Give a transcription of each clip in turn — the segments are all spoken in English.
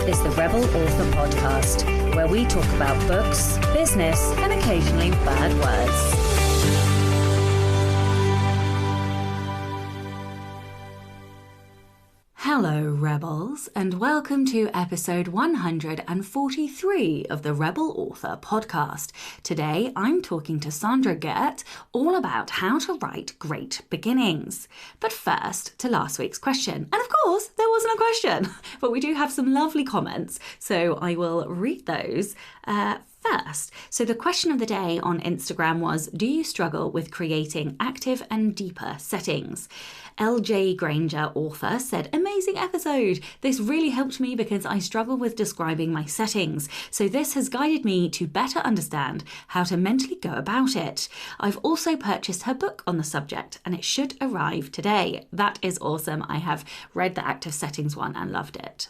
is the Rebel Author Podcast, where we talk about books, business, and occasionally bad words. Hello, Rebels, and welcome to episode 143 of the Rebel Author Podcast. Today, I'm talking to Sandra Gerth all about how to write great beginnings. But first, to last week's question. And of course, there wasn't a question, but we do have some lovely comments, so I will read those first. So the question of the day on Instagram was, do you struggle with creating active and deeper settings? LJ Granger, author, said, amazing episode. This really helped me because I struggle with describing my settings. So this has guided me to better understand how to mentally go about it. I've also purchased her book on the subject and it should arrive today. That is awesome. I have read the active settings one and loved it.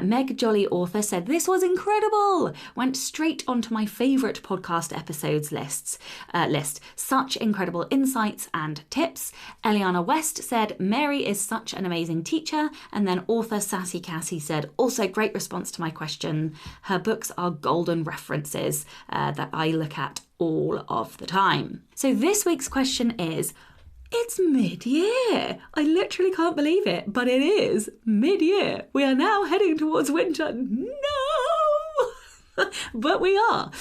Meg Jolly, author, said, this was incredible. Went straight onto my favourite podcast episodes list. Such incredible insights and tips. Eliana West said, Mary is such an amazing teacher. And then author Sassy Cassie said, also great response to my question. Her books are golden references that I look at all of the time. So this week's question is, it's mid-year. I literally can't believe it, but it is mid-year. We are now heading towards winter. No! But we are.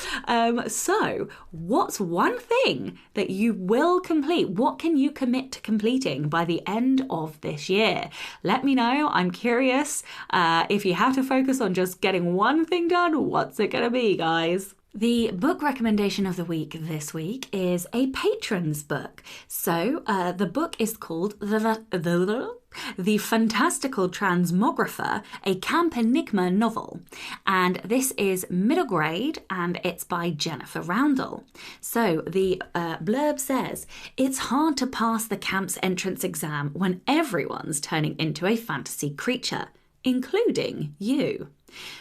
So what's one thing that you will complete? What can you commit to completing by the end of this year? Let me know. I'm curious. If you have to focus on just getting one thing done, what's it going to be, guys? The book recommendation of the week this week is a Patron's book. So the book is called The Fantastical Transmogrifier, a Camp Enigma novel. And this is middle grade and it's by Jennifer Roundell. So the blurb says, it's hard to pass the camp's entrance exam when everyone's turning into a fantasy creature, including you.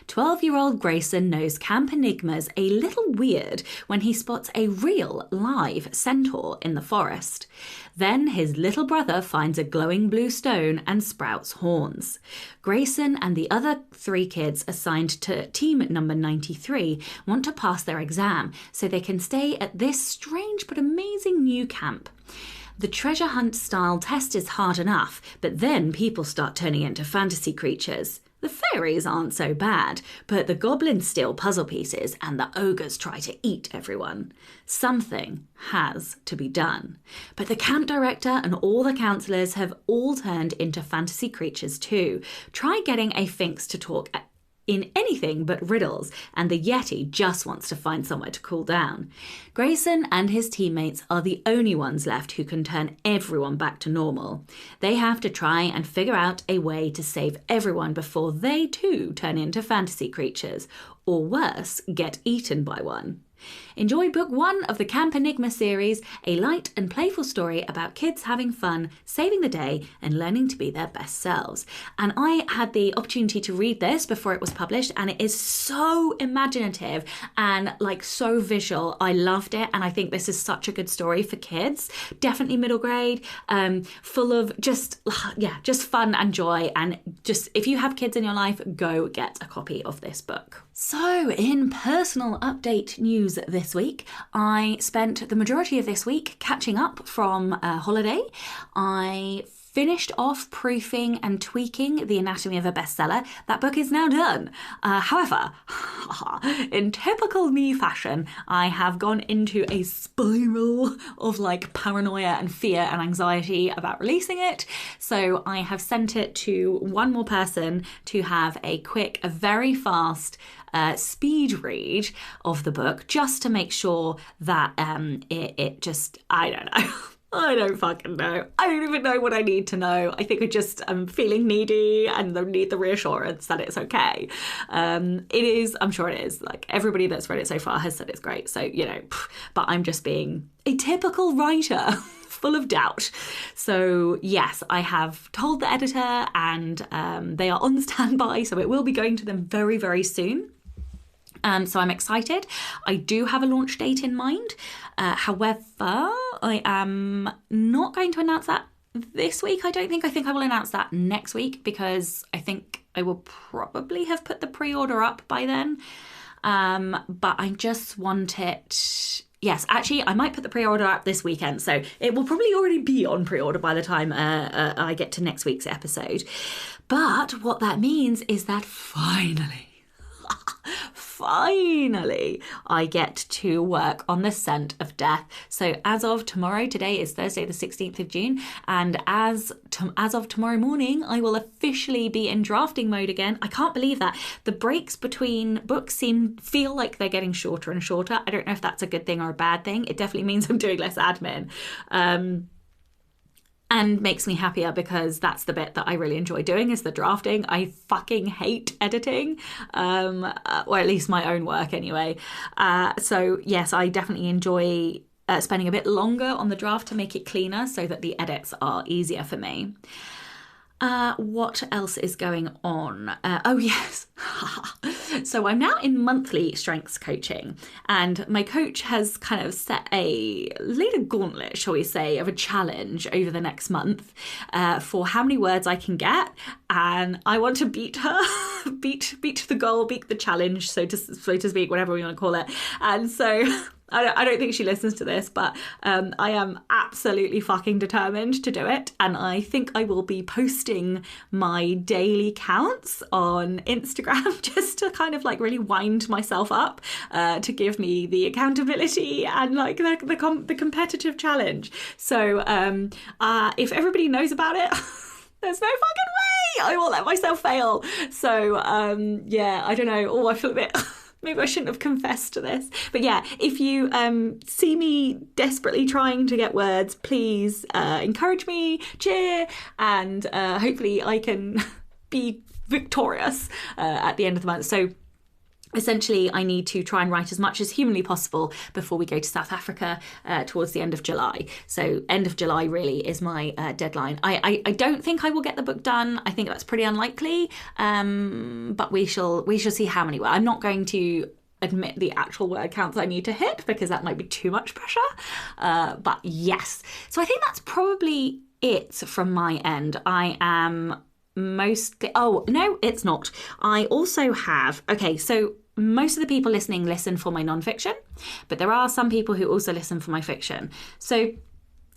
12-year-old Grayson knows Camp Enigma's a little weird when he spots a real, live centaur in the forest. Then his little brother finds a glowing blue stone and sprouts horns. Grayson and the other 3 kids assigned to team number 93 want to pass their exam so they can stay at this strange but amazing new camp. The treasure hunt style test is hard enough, but then people start turning into fantasy creatures. The fairies aren't so bad, but the goblins steal puzzle pieces and the ogres try to eat everyone. Something has to be done. But the camp director and all the counsellors have all turned into fantasy creatures too. Try getting a Sphinx to talk in anything but riddles, and the Yeti just wants to find somewhere to cool down. Grayson and his teammates are the only ones left who can turn everyone back to normal. They have to try and figure out a way to save everyone before they too turn into fantasy creatures, or worse, get eaten by one. Enjoy book 1 of the Camp Enigma series, a light and playful story about kids having fun, saving the day, and learning to be their best selves. And I had the opportunity to read this before it was published, and it is so imaginative and like so visual. I loved it, and I think this is such a good story for kids. Definitely middle grade, full of just fun and joy. And just if you have kids in your life, go get a copy of this book. So, in personal update news this week, I spent the majority of this week catching up from a holiday. I finished off proofing and tweaking The Anatomy of a Bestseller. That book is now done. However, in typical me fashion, I have gone into a spiral of like paranoia and fear and anxiety about releasing it. So I have sent it to one more person to have a quick, a very fast speed read of the book, just to make sure that it just, I don't know. I don't fucking know. I don't even know what I need to know. I think I'm feeling needy and I need the reassurance that it's okay. It is, I'm sure it is. Like everybody that's read it so far has said it's great. So, but I'm just being a typical writer full of doubt. So yes, I have told the editor and they are on standby. So it will be going to them very, very soon. So I'm excited. I do have a launch date in mind. However, I am not going to announce that this week. I think I will announce that next week because I think I will probably have put the pre-order up by then. But I just want it... Yes, actually, I might put the pre-order up this weekend, so it will probably already be on pre-order by the time I get to next week's episode. But what that means is that finally, I get to work on the Scent of Death. So as of tomorrow, today is Thursday the 16th of June, and as of tomorrow morning, I will officially be in drafting mode again. I can't believe that. The breaks between books feel like they're getting shorter and shorter. I don't know if that's a good thing or a bad thing. It definitely means I'm doing less admin. And makes me happier because that's the bit that I really enjoy doing is the drafting. I fucking hate editing, or at least my own work anyway. So yes, I definitely enjoy spending a bit longer on the draft to make it cleaner so that the edits are easier for me. What else is going on? Oh, yes. So I'm now in monthly strengths coaching, and my coach has kind of laid a gauntlet, shall we say, of a challenge over the next month for how many words I can get. And I want to beat her, beat the goal, beat the challenge, so to speak, whatever we want to call it. And so... I don't think she listens to this, but I am absolutely fucking determined to do it. And I think I will be posting my daily counts on Instagram just to kind of like really wind myself up to give me the accountability and like the competitive challenge. So if everybody knows about it, there's no fucking way I will let myself fail. So yeah, I don't know. Oh, I feel a bit... Maybe I shouldn't have confessed to this. But yeah, if you see me desperately trying to get words, please encourage me, cheer, and hopefully I can be victorious at the end of the month. So essentially, I need to try and write as much as humanly possible before we go to South Africa towards the end of July. So end of July really is my deadline. I don't think I will get the book done. I think that's pretty unlikely. But we shall see how many. I'm not going to admit the actual word counts I need to hit because that might be too much pressure. But yes. So I think that's probably it from my end. I am mostly... Oh, no, it's not. I also have... Okay, so... Most of the people listening listen for my non-fiction, but there are some people who also listen for my fiction. So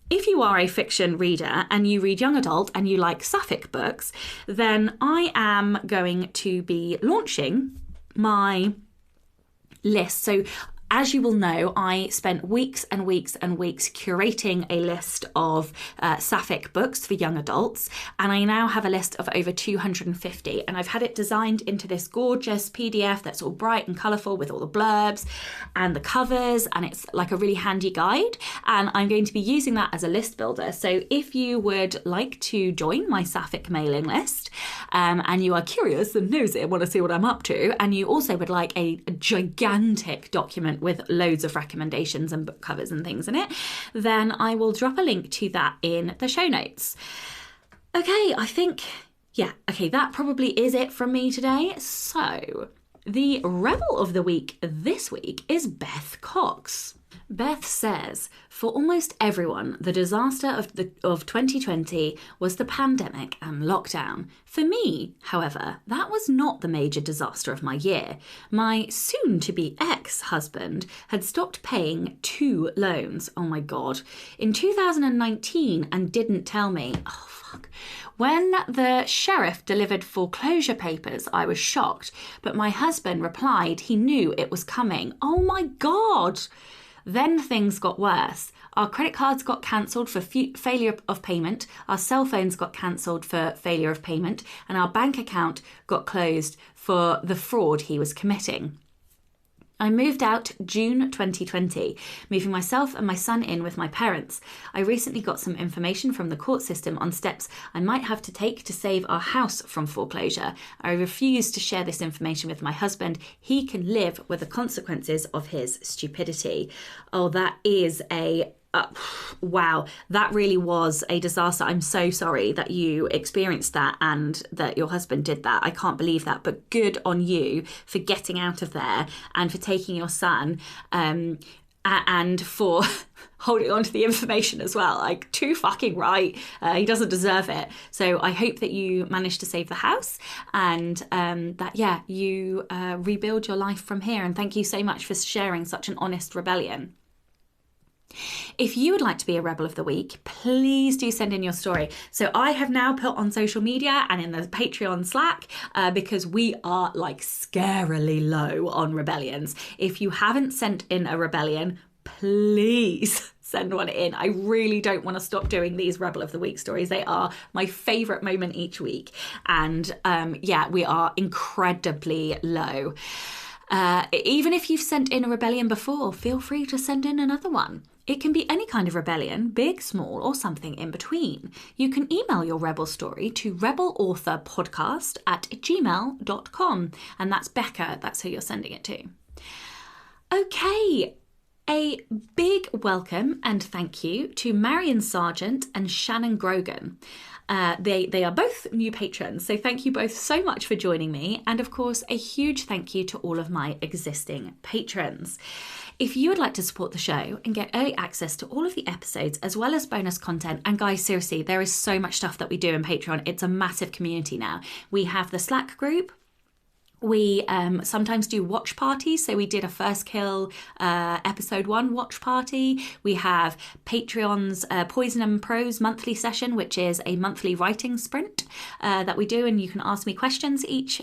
if you are a fiction reader and you read young adult and you like sapphic books, then I am going to be launching my list. So as you will know, I spent weeks and weeks and weeks curating a list of sapphic books for young adults, and I now have a list of over 250, and I've had it designed into this gorgeous PDF that's all bright and colourful with all the blurbs and the covers, and it's like a really handy guide, and I'm going to be using that as a list builder. So if you would like to join my sapphic mailing list, and you are curious and nosy and want to see what I'm up to, and you also would like a gigantic document with loads of recommendations and book covers and things in it, then I will drop a link to that in the show notes. Okay, I think, yeah, okay, that probably is it from me today. So, the Rebel of the Week this week is Beth Cox. Beth says, for almost everyone, the disaster of 2020 was the pandemic and lockdown. For me, however, that was not the major disaster of my year. My soon-to-be ex-husband had stopped paying 2 loans, oh my god, in 2019 and didn't tell me. Oh, fuck. When the sheriff delivered foreclosure papers, I was shocked, but my husband replied he knew it was coming. Oh my god! Then things got worse. Our credit cards got cancelled for failure of payment, our cell phones got cancelled for failure of payment, and our bank account got closed for the fraud he was committing. I moved out June 2020, moving myself and my son in with my parents. I recently got some information from the court system on steps I might have to take to save our house from foreclosure. I refuse to share this information with my husband. He can live with the consequences of his stupidity. Oh, that is wow, that really was a disaster. I'm so sorry that you experienced that and that your husband did that. I can't believe that, but good on you for getting out of there and for taking your son. and for holding on to the information as well. Like, too fucking right. He doesn't deserve it. So I hope that you manage to save the house and that you rebuild your life from here. And thank you so much for sharing such an honest rebellion. If you would like to be a Rebel of the Week, please do send in your story. So I have now put on social media and in the Patreon Slack because we are like scarily low on rebellions. If you haven't sent in a rebellion, please send one in. I really don't want to stop doing these Rebel of the Week stories. They are my favourite moment each week. And we are incredibly low. Even if you've sent in a rebellion before, feel free to send in another one. It can be any kind of rebellion, big, small, or something in between. You can email your rebel story to rebelauthorpodcast@gmail.com. And that's Becca, that's who you're sending it to. Okay, a big welcome and thank you to Marion Sargent and Shannon Grogan. They are both new patrons, so thank you both so much for joining me. And of course, a huge thank you to all of my existing patrons. If you would like to support the show and get early access to all of the episodes as well as bonus content, and guys, seriously, there is so much stuff that we do in Patreon. It's a massive community now. We have the Slack group. We sometimes do watch parties. So we did a First Kill episode 1 watch party. We have Patreon's Poison and Prose monthly session, which is a monthly writing sprint that we do. And you can ask me questions each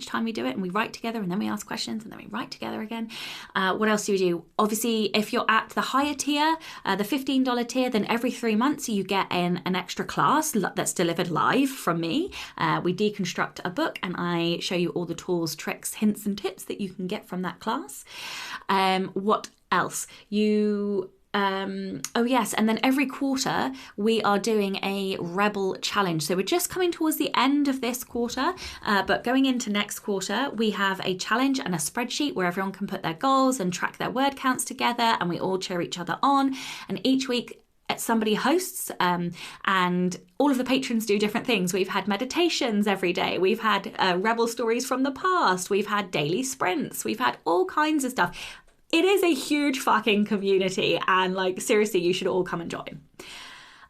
time we do it. And we write together and then we ask questions and then we write together again. What else do we do? Obviously, if you're at the higher tier, the $15 tier, then every 3 months you get an extra class that's delivered live from me. We deconstruct a book and I show you all the tools, tricks, hints and tips that you can get from that class. What else? And then every quarter we are doing a Rebel challenge. So we're just coming towards the end of this quarter, but going into next quarter, we have a challenge and a spreadsheet where everyone can put their goals and track their word counts together, and we all cheer each other on. And each week somebody hosts and all of the patrons do different things. We've had meditations every day. We've had Rebel stories from the past. We've had daily sprints. We've had all kinds of stuff. It is a huge fucking community and like seriously, you should all come and join.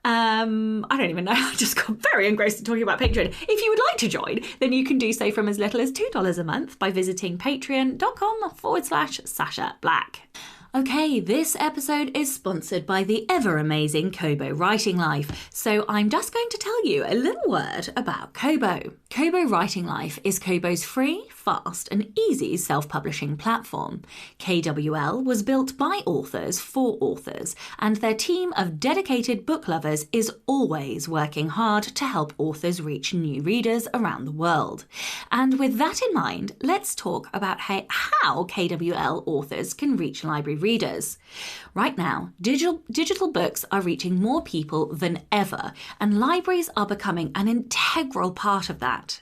I don't even know. I just got very engrossed in talking about Patreon. If you would like to join, then you can do so from as little as $2 a month by visiting patreon.com/Sasha Black. Okay, this episode is sponsored by the ever-amazing Kobo Writing Life, so I'm just going to tell you a little word about Kobo. Kobo Writing Life is Kobo's free, fast and easy self-publishing platform. KWL was built by authors for authors, and their team of dedicated book lovers is always working hard to help authors reach new readers around the world. And with that in mind, let's talk about how KWL authors can reach library readers. Right now, digital books are reaching more people than ever, and libraries are becoming an integral part of that.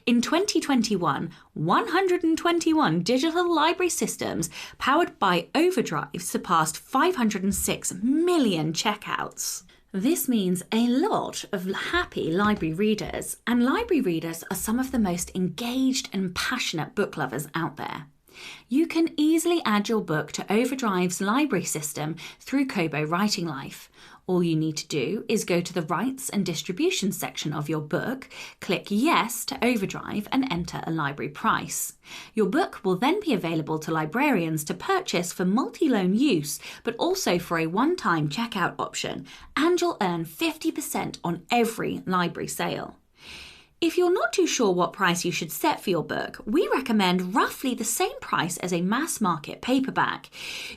In 2021, 121 digital library systems powered by Overdrive surpassed 506 million checkouts. This means a lot of happy library readers, and library readers are some of the most engaged and passionate book lovers out there. You can easily add your book to Overdrive's library system through Kobo Writing Life. All you need to do is go to the rights and distribution section of your book, click Yes to Overdrive and enter a library price. Your book will then be available to librarians to purchase for multi-loan use, but also for a one-time checkout option, and you'll earn 50% on every library sale. If you're not too sure what price you should set for your book, we recommend roughly the same price as a mass market paperback.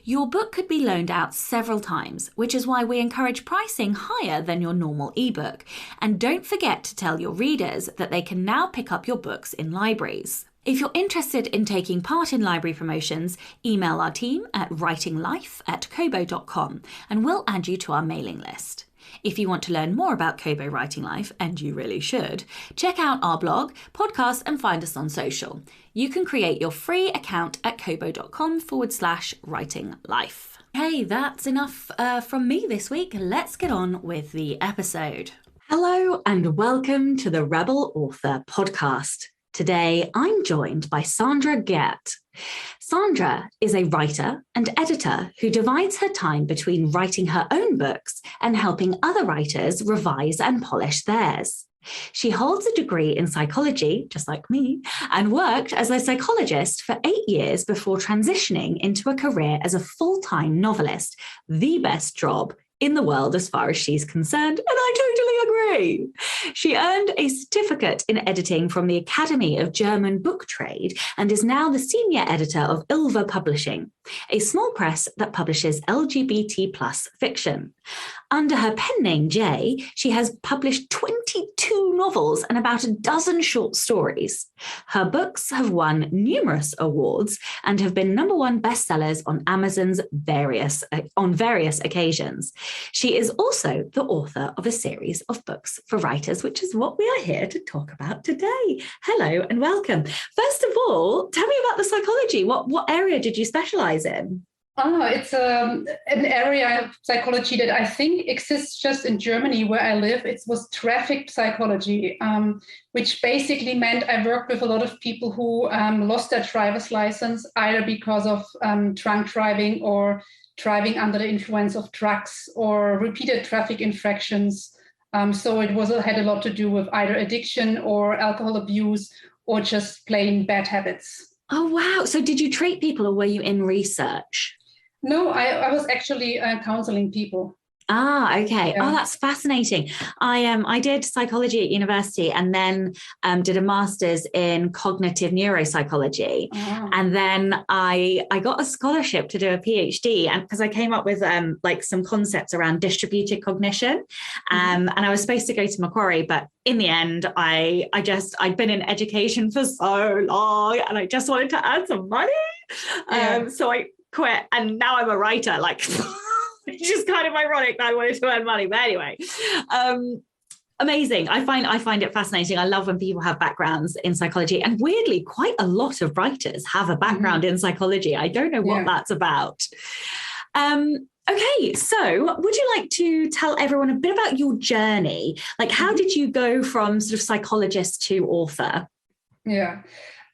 Your book could be loaned out several times, which is why we encourage pricing higher than your normal ebook. And don't forget to tell your readers that they can now pick up your books in libraries. If you're interested in taking part in library promotions, email our team at writinglife@kobo.com and we'll add you to our mailing list. If you want to learn more about Kobo Writing Life, and you really should, check out our blog, podcast, and find us on social. You can create your free account at kobo.com/writinglife. Hey, that's enough from me this week. Let's get on with the episode. Hello, and welcome to the Rebel Author Podcast. Today, I'm joined by Sandra Gerth. Sandra is a writer and editor who divides her time between writing her own books and helping other writers revise and polish theirs. She holds a degree in psychology, just like me, and worked as a psychologist for 8 years before transitioning into a career as a full-time novelist, the best job in the world as far as she's concerned, and I totally agree. She earned a certificate in editing from the Academy of German Book Trade and is now the senior editor of Ilva Publishing, a small press that publishes LGBT plus fiction. Under her pen name J, she has published 22 novels and about a dozen short stories. Her books have won numerous awards and have been #1 bestsellers on Amazon's various occasions. She is also the author of a series of books for writers, which is what we are here to talk about today. Hello and welcome. First of all, tell me about the psychology. What area did you specialize in? It's an area of psychology that I think exists just in Germany where I live. It was traffic psychology, which basically meant I worked with a lot of people who lost their driver's license either because of drunk driving or driving under the influence of drugs or repeated traffic infractions. So it had a lot to do with either addiction or alcohol abuse or just plain bad habits. Oh, wow. So did you treat people or were you in research? No, I was actually counseling people. Ah, okay. Yeah. Oh, that's fascinating. I did psychology at university and then did a master's in cognitive neuropsychology. Oh. And then I got a scholarship to do a PhD, and because I came up with like some concepts around distributed cognition. And I was supposed to go to Macquarie, but in the end, I'd been in education for so long and I just wanted to earn some money. So I quit and now I'm a writer, like which is kind of ironic that I wanted to earn money. But anyway, amazing. I find it fascinating. I love when people have backgrounds in psychology, and weirdly, quite a lot of writers have a background in psychology. I don't know what that's about. Okay, so would you like to tell everyone a bit about your journey? Like, how did you go from sort of psychologist to author? Yeah.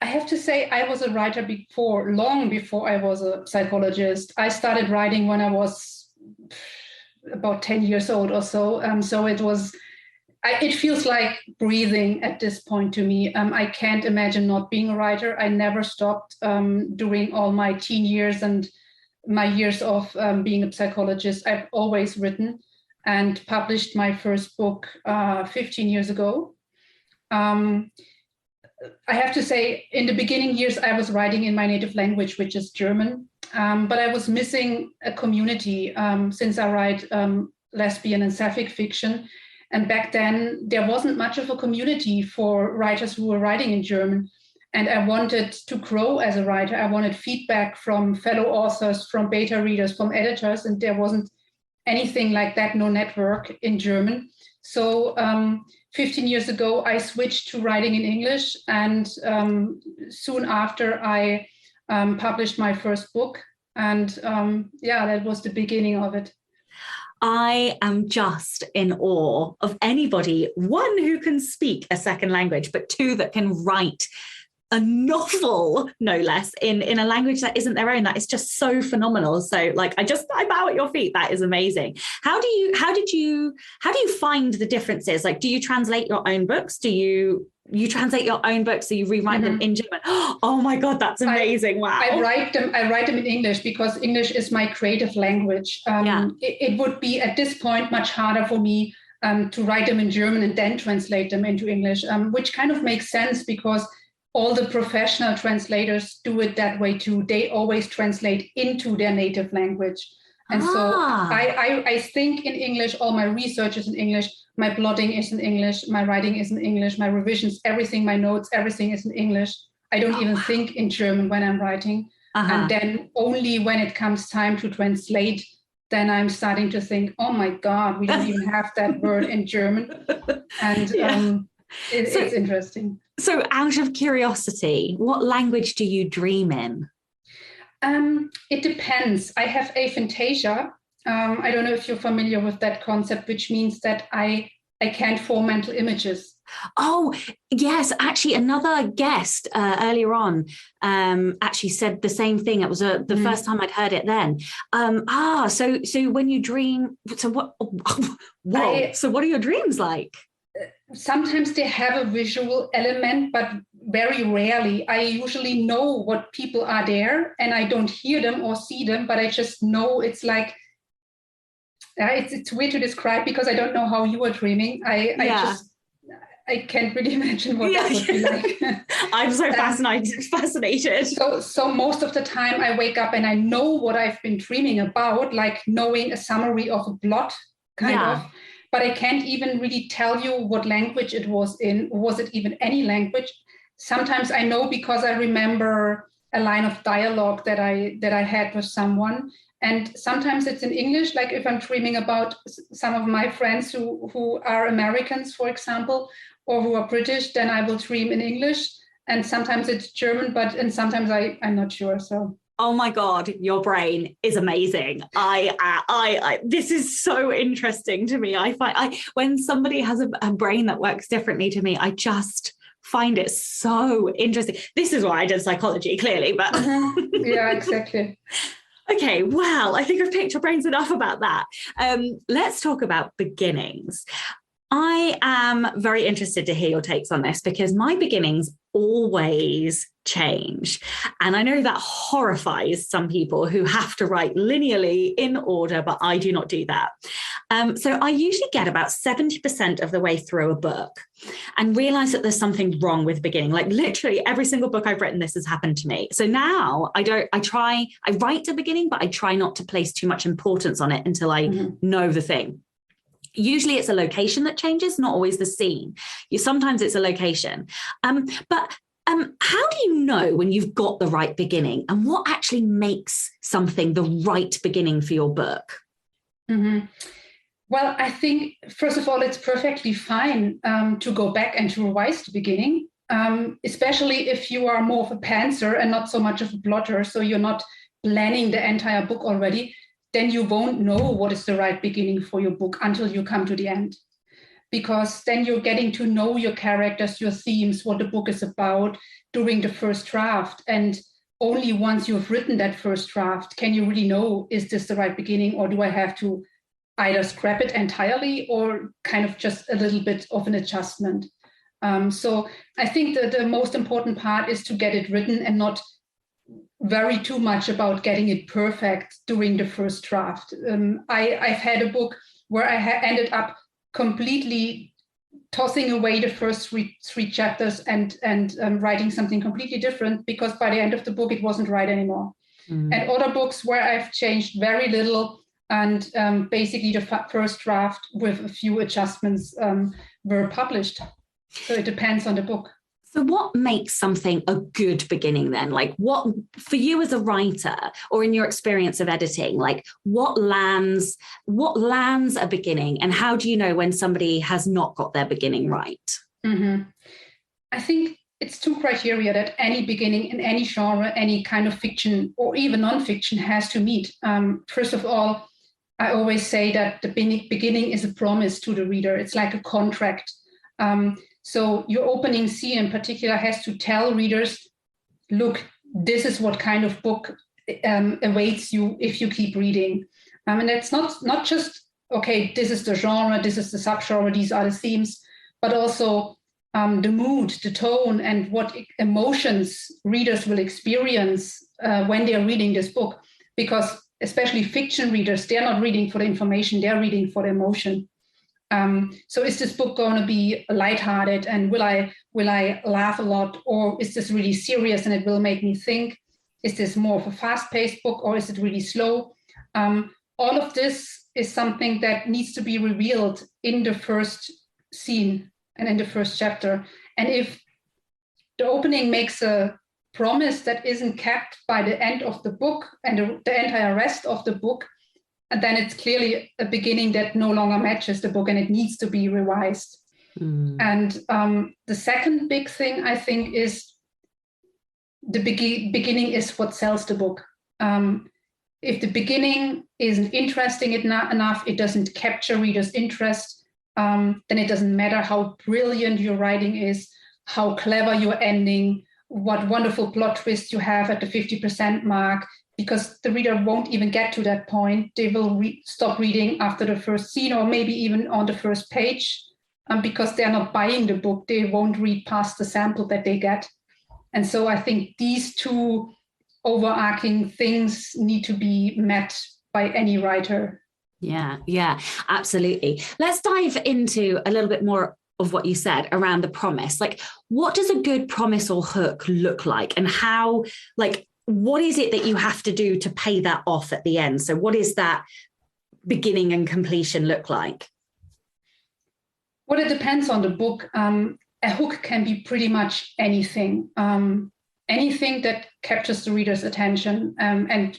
I have to say I was a writer long before I was a psychologist. I started writing when I was about 10 years old or so. So it feels like breathing at this point to me. I can't imagine not being a writer. I never stopped during all my teen years and my years of being a psychologist. I've always written and published my first book 15 years ago. I have to say, in the beginning years, I was writing in my native language, which is German. But I was missing a community since I write lesbian and sapphic fiction. And back then, there wasn't much of a community for writers who were writing in German. And I wanted to grow as a writer. I wanted feedback from fellow authors, from beta readers, from editors. And there wasn't anything like that, no network in German. So 15 years ago, I switched to writing in English. And soon after, I published my first book. And that was the beginning of it. I am just in awe of anybody, one, who can speak a second language, but two, that can write a novel, no less, in a language that isn't their own. That is just so phenomenal. So like, I bow at your feet. That is amazing. How do you find the differences? Like, do you translate your own books? Do you translate your own books, so you rewrite them in German? Oh my God, that's amazing. Wow. I write them in English because English is my creative language. It would be at this point much harder for me to write them in German and then translate them into English, which kind of makes sense because all the professional translators do it that way too. They always translate into their native language. And so I think in English, all my research is in English, my plotting is in English, my writing is in English, my revisions, everything, my notes, everything is in English. I don't even think in German when I'm writing. And then only when it comes time to translate, then I'm starting to think, oh my God, we don't even have that word in German. And it's interesting. So out of curiosity, what language do you dream in? It depends. I have aphantasia. I don't know if you're familiar with that concept, which means that I I can't form mental images. Oh, yes. Actually, another guest earlier on actually said the same thing. It was the first time I'd heard it then. So when you dream, so what? Whoa. So what are your dreams like? Sometimes they have a visual element, but very rarely. I usually know what people are there, and I don't hear them or see them, but I just know. It's like, it's weird to describe because I don't know how you are dreaming. I can't really imagine what that would be like. I'm so fascinated. So most of the time I wake up and I know what I've been dreaming about, like knowing a summary of a plot, kind of. But I can't even really tell you what language it was in. Was it even any language? Sometimes I know because I remember a line of dialogue that I had with someone. And sometimes it's in English, like if I'm dreaming about some of my friends who are Americans, for example, or who are British, then I will dream in English. And sometimes it's German, and sometimes I'm not sure. So. Oh my God, your brain is amazing. This is so interesting to me. I find when somebody has a brain that works differently to me, I just find it so interesting. This is why I did psychology, clearly, but yeah, exactly. Okay, well, I think I've picked your brains enough about that. Let's talk about beginnings. I am very interested to hear your takes on this because my beginnings always change. And I know that horrifies some people who have to write linearly in order, but I do not do that. So I usually get about 70% of the way through a book and realize that there's something wrong with the beginning. Like literally every single book I've written, this has happened to me. So now I write the beginning, but I try not to place too much importance on it until I know the thing. Usually it's a location that changes, not always the scene. Sometimes it's a location. But how do you know when you've got the right beginning and what actually makes something the right beginning for your book? Well, I think, first of all, it's perfectly fine to go back and to revise the beginning, especially if you are more of a pantser and not so much of a plotter. So you're not planning the entire book already. Then you won't know what is the right beginning for your book until you come to the end. Because then you're getting to know your characters, your themes, what the book is about during the first draft. And only once you've written that first draft can you really know, is this the right beginning, or do I have to either scrap it entirely or kind of just a little bit of an adjustment? So I think that the most important part is to get it written and not worry too much about getting it perfect during the first draft. I've had a book where I ended up completely tossing away the first three chapters and writing something completely different because by the end of the book, it wasn't right anymore. And other books where I've changed very little and basically the first draft with a few adjustments were published. So it depends on the book. So what makes something a good beginning then? Like what, for you as a writer or in your experience of editing, like what lands a beginning and how do you know when somebody has not got their beginning right? I think it's two criteria that any beginning in any genre, any kind of fiction or even nonfiction has to meet. First of all, I always say that the beginning is a promise to the reader. It's like a contract. So your opening scene in particular has to tell readers, look, this is what kind of book awaits you if you keep reading. And it's not just, okay, this is the genre, this is the subgenre, these are the themes, but also the mood, the tone, and what emotions readers will experience when they're reading this book. Because especially fiction readers, they're not reading for the information, they're reading for the emotion. So is this book going to be lighthearted and will I laugh a lot, or is this really serious and it will make me think? Is this more of a fast-paced book or is it really slow? All of this is something that needs to be revealed in the first scene and in the first chapter. And if the opening makes a promise that isn't kept by the end of the book and the entire rest of the book, and then it's clearly a beginning that no longer matches the book and it needs to be revised. And the second big thing, I think, is the beginning is what sells the book. If the beginning isn't interesting enough, it doesn't capture readers' interest, then it doesn't matter how brilliant your writing is, how clever your ending, what wonderful plot twist you have at the 50% mark, because the reader won't even get to that point. They will stop reading after the first scene, or maybe even on the first page, because they're not buying the book. They won't read past the sample that they get. And so I think these two overarching things need to be met by any writer. Yeah, absolutely. Let's dive into a little bit more of what you said around the promise. Like, what does a good promise or hook look like, and how, like, what is it that you have to do to pay that off at the end? So what is that beginning and completion look like? Well, it depends on the book. A hook can be pretty much anything. Anything that captures the reader's attention and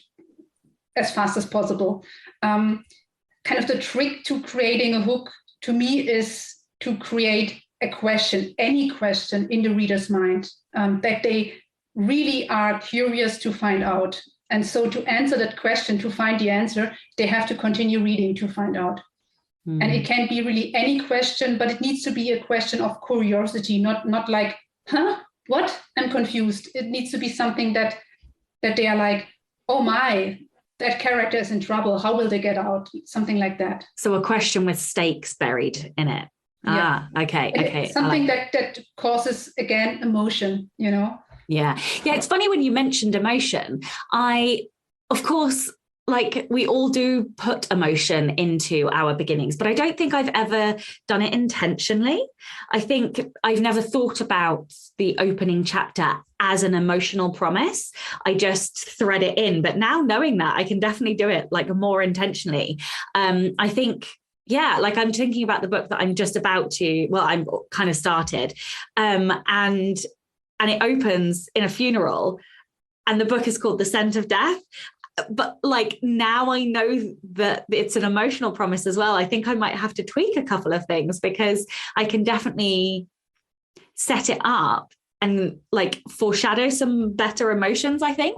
as fast as possible. Kind of the trick to creating a hook, to me, is to create a question, any question in the reader's mind that they really are curious to find out. And so to answer that question, to find the answer, they have to continue reading to find out. And it can be really any question, but it needs to be a question of curiosity, not like, what? I'm confused. It needs to be something that they are like, oh my, that character is in trouble. How will they get out? Something like that. So a question with stakes buried in it. Yeah. Okay. Something that causes, again, emotion, you know? Yeah. It's funny when you mentioned emotion. Of course, like, we all do put emotion into our beginnings, but I don't think I've ever done it intentionally. I think I've never thought about the opening chapter as an emotional promise. I just thread it in. But now, knowing that, I can definitely do it like more intentionally. I think, like, I'm thinking about the book that I'm just about to, I'm kind of started. And it opens in a funeral, and the book is called The Scent of Death. But like, now I know that it's an emotional promise as well. I think I might have to tweak a couple of things, because I can definitely set it up and like foreshadow some better emotions, I think.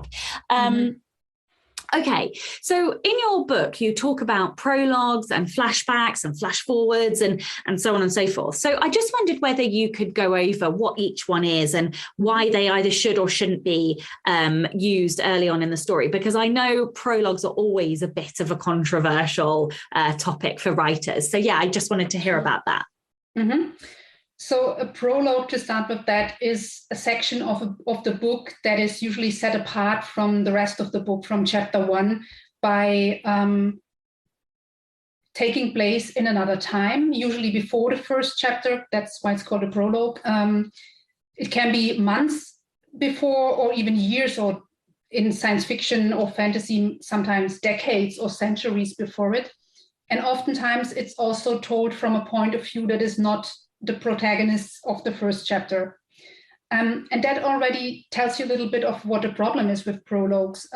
Okay, so in your book, you talk about prologues and flashbacks and flash forwards and so on and so forth. So I just wondered whether you could go over what each one is and why they either should or shouldn't be used early on in the story, because I know prologues are always a bit of a controversial topic for writers. So I just wanted to hear about that. Mm-hmm. So a prologue, to start with, that is a section of the book that is usually set apart from the rest of the book, from chapter 1, by taking place in another time, usually before the first chapter. That's why it's called a prologue. It can be months before, or even years, or in science fiction or fantasy, sometimes decades or centuries before it. And oftentimes it's also told from a point of view that is not the protagonists of the first chapter. And that already tells you a little bit of what the problem is with prologues.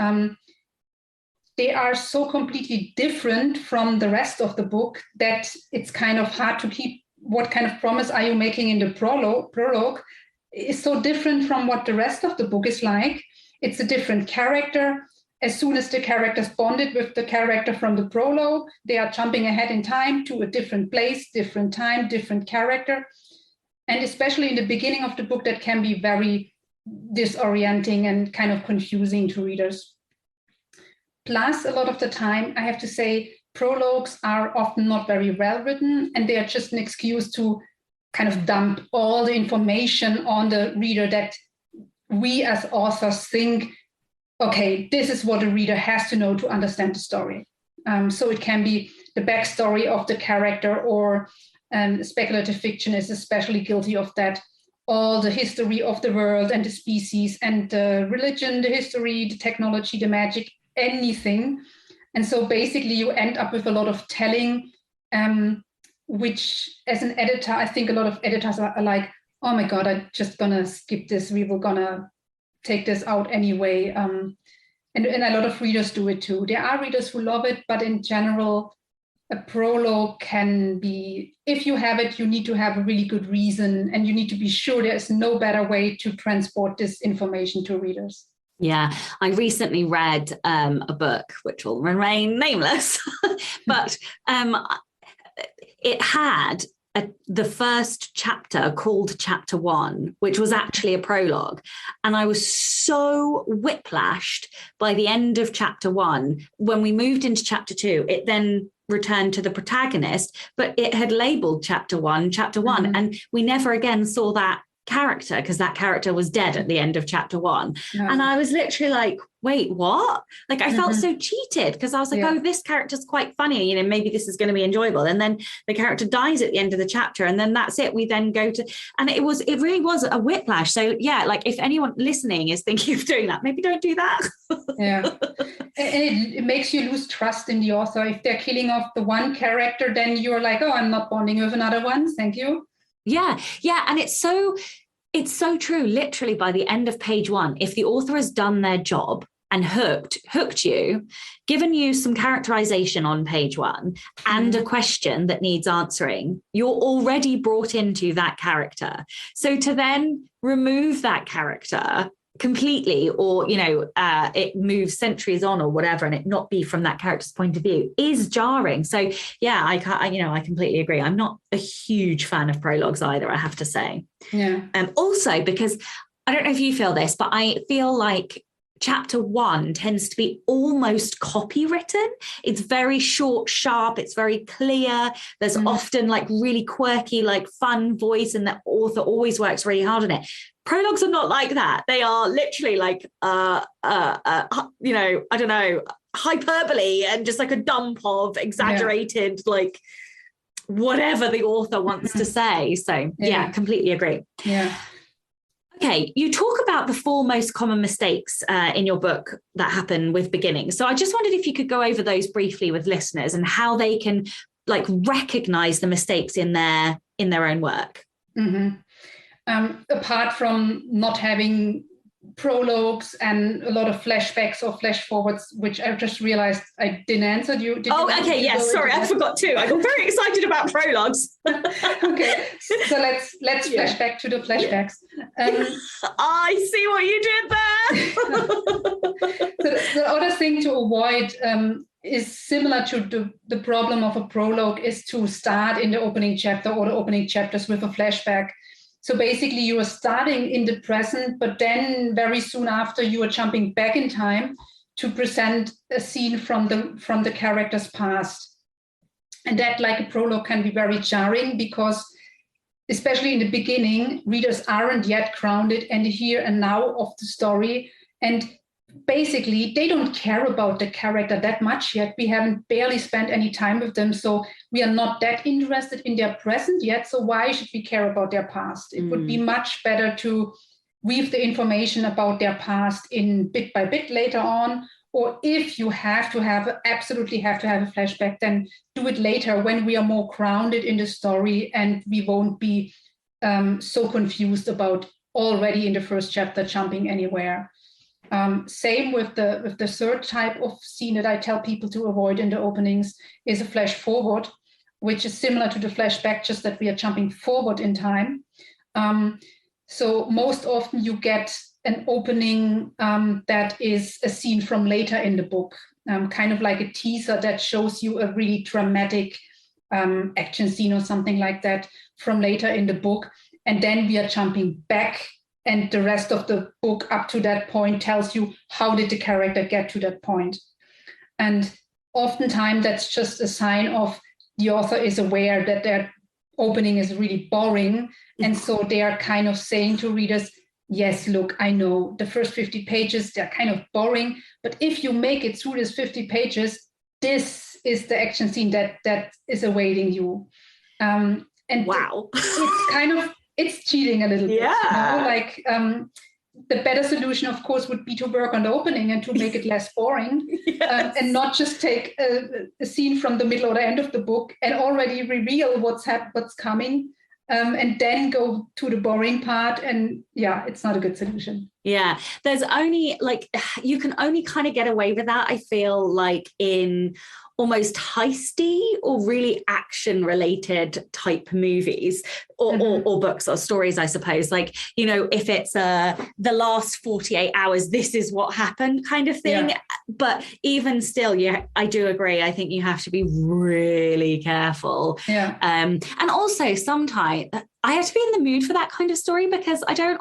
They are so completely different from the rest of the book that it's kind of hard to keep. What kind of promise are you making in the prologue is so different from what the rest of the book is like. It's a different character. As soon as the characters bonded with the character from the prologue, they are jumping ahead in time to a different place, different time, different character. And especially in the beginning of the book, that can be very disorienting and kind of confusing to readers. Plus, a lot of the time, I have to say, prologues are often not very well written, and they are just an excuse to kind of dump all the information on the reader that we as authors think, okay, this is what a reader has to know to understand the story. So it can be the backstory of the character, or speculative fiction is especially guilty of that. All the history of the world and the species and the religion, the history, the technology, the magic, anything. And so basically you end up with a lot of telling, which as an editor, I think a lot of editors are like, oh my God, I'm just gonna skip this. We were gonna take this out anyway. And a lot of readers do it too. There are readers who love it, but in general, a prologue can be, if you have it, you need to have a really good reason, and you need to be sure there is no better way to transport this information to readers. Yeah, I recently read a book which will remain nameless, but it had the first chapter called Chapter 1, which was actually a prologue. And I was so whiplashed by the end of Chapter 1. When we moved into Chapter 2, it then returned to the protagonist, but it had labeled Chapter 1, and we never again saw that character because that character was dead at the end of Chapter 1. And I was literally like, wait, what? Like, I felt so cheated because I was like, oh, this character's quite funny, maybe this is going to be enjoyable. And then the character dies at the end of the chapter, and then that's it. We then go to, and it really was a whiplash. So yeah, like if anyone listening is thinking of doing that, maybe don't do that. It makes you lose trust in the author. If they're killing off the one character, then you're like, oh, I'm not bonding with another one. Thank you. Yeah. And it's so true. Literally by the end of page 1, if the author has done their job and hooked you, given you some characterization on page 1 and a question that needs answering, you're already brought into that character. So to then remove that character completely, or it moves centuries on or whatever, and it not be from that character's point of view is jarring. So yeah, I completely agree. I'm not a huge fan of prologues either, I have to say. Also, because I don't know if you feel this, but I feel like Chapter 1 tends to be almost copywritten. It's very short, sharp. It's very clear. There's often like really quirky, like fun voice, and the author always works really hard on it. Prologues are not like that. They are literally like, I don't know, hyperbole and just like a dump of exaggerated, like whatever the author wants to say. So yeah, completely agree. Yeah. Okay, you talk about the 4 most common mistakes in your book that happen with beginnings. So I just wondered if you could go over those briefly with listeners and how they can like recognize the mistakes in their own work. Apart from not having prologues and a lot of flashbacks or flash forwards, which I just realized I didn't answer you. Okay, yes, sorry, I forgot too. I got very excited about prologues. Okay, so let's flash back to the flashbacks. I see what you did there. The other thing to avoid is similar to the problem of a prologue, is to start in the opening chapter or the opening chapters with a flashback. So basically you are starting in the present, but then very soon after you are jumping back in time to present a scene from the character's past. And that, like a prologue, can be very jarring because, especially in the beginning, readers aren't yet grounded in the here and now of the story. And basically, they don't care about the character that much yet. We haven't barely spent any time with them. So we are not that interested in their present yet. So why should we care about their past? It would be much better to weave the information about their past in bit by bit later on. Or if you absolutely have to have a flashback, then do it later when we are more grounded in the story and we won't be so confused about already in the first chapter jumping anywhere. Same with the third type of scene that I tell people to avoid in the openings is a flash forward, which is similar to the flashback, just that we are jumping forward in time. So most often you get an opening that is a scene from later in the book, kind of like a teaser that shows you a really dramatic action scene or something like that from later in the book. And then we are jumping back, and the rest of the book up to that point tells you how did the character get to that point. And oftentimes that's just a sign of the author is aware that their opening is really boring. And so they are kind of saying to readers, yes, look, I know the first 50 pages, they're kind of boring, but if you make it through these 50 pages, this is the action scene that is awaiting you. And wow. It's cheating a little bit. Like the better solution, of course, would be to work on the opening and to make it less boring, and not just take a scene from the middle or the end of the book and already reveal what's coming, and then go to the boring part. And it's not a good solution. Yeah, there's only you can only kind of get away with that, I feel like, in almost heisty or really action related type movies or books or stories, I suppose. Like, you know, if it's the last 48 hours, this is what happened kind of thing. Yeah. But even still, yeah, I do agree. I think you have to be really careful. Yeah. And also sometimes I have to be in the mood for that kind of story, because I don't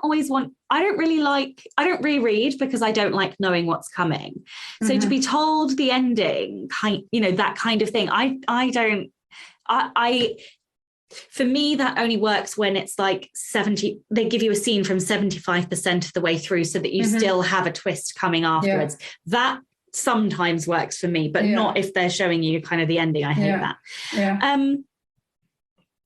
reread because I don't like knowing what's coming. So to be told the ending, that kind of thing, for me, that only works when it's like 70, they give you a scene from 75% of the way through so that you still have a twist coming afterwards. Yeah. That sometimes works for me, but not if they're showing you kind of the ending. I hate that. Yeah.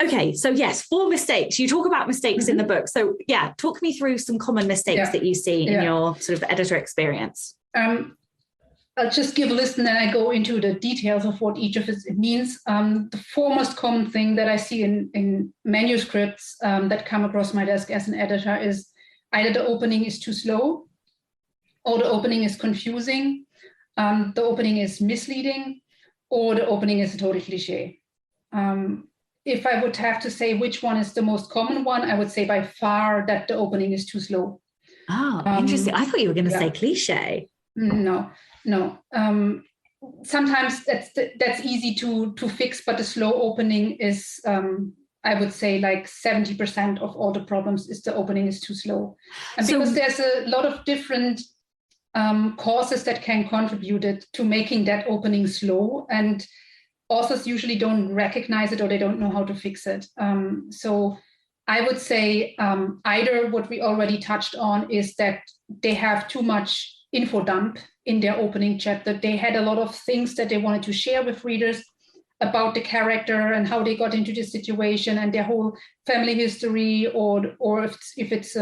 Okay, so yes, 4 mistakes. You talk about mistakes in the book. So yeah, talk me through some common mistakes that you see in your sort of editor experience. I'll just give a list and then I go into the details of what each of it means. The foremost common thing that I see in manuscripts that come across my desk as an editor is either the opening is too slow, or the opening is confusing, the opening is misleading, or the opening is a total cliche. If I would have to say which one is the most common one, I would say by far that the opening is too slow. Oh, interesting. I thought you were going to say cliche. No. Sometimes that's easy to fix, but the slow opening is, I would say, like 70% of all the problems is the opening is too slow. And because there's a lot of different causes that can contribute to making that opening slow, and authors usually don't recognize it or they don't know how to fix it. So I would say either what we already touched on is that they have too much info dump in their opening chapter. They had a lot of things that they wanted to share with readers about the character and how they got into the situation and their whole family history, or if it's